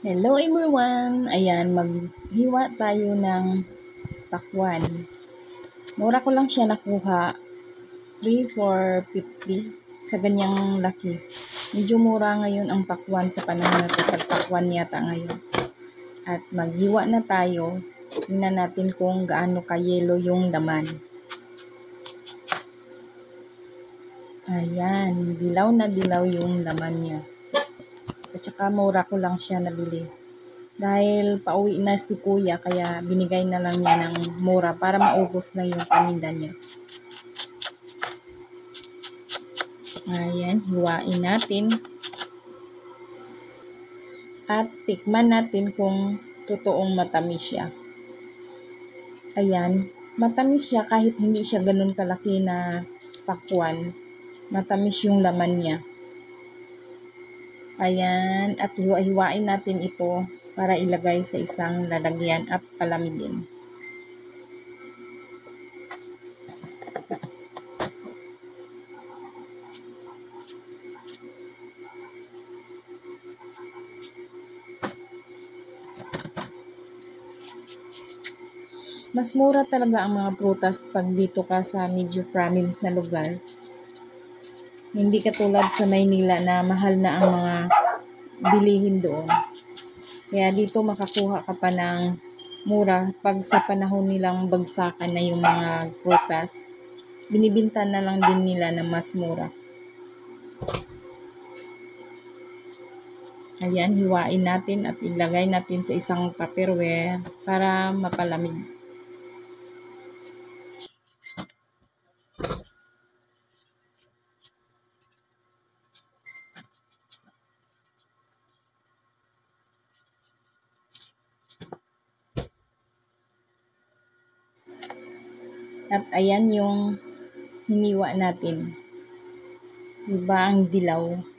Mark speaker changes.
Speaker 1: Hello everyone! Ayan, maghiwa tayo ng pakwan. Mura ko lang siya nakuha. 3 for 50 sa ganyang laki. Medyo mura ngayon ang pakwan sa panahon na ito. Pakwan yata ngayon. At maghiwa na tayo. Tingnan natin kung gaano ka-yellow yung laman. Ayan, dilaw na dilaw yung laman niya. At saka mura ko lang siya nabili. Dahil pauwi na si kuya, kaya binigay na lang niya ng mura para maubos na yung paninda niya. Ayan, hiwain natin. At tikman natin kung totoong matamis siya. Ayan, matamis siya kahit hindi siya ganun kalaki na pakwan. Matamis yung laman niya. Ayan, at hiwa-hiwain natin ito para ilagay sa isang lalagyan at palamigin. Mas mura talaga ang mga prutas pag dito ka sa medyo province na lugar. Hindi katulad sa Maynila na mahal na ang mga bilihin doon. Kaya dito makakuha ka pa ng mura pag sa panahon nilang bagsakan na yung mga prutas. Binibinta na lang din nila na mas mura. Ayan, hiwain natin at ilagay natin sa isang tupperware para mapalamig. At ayan yung hiniwa natin. Diba ang dilaw?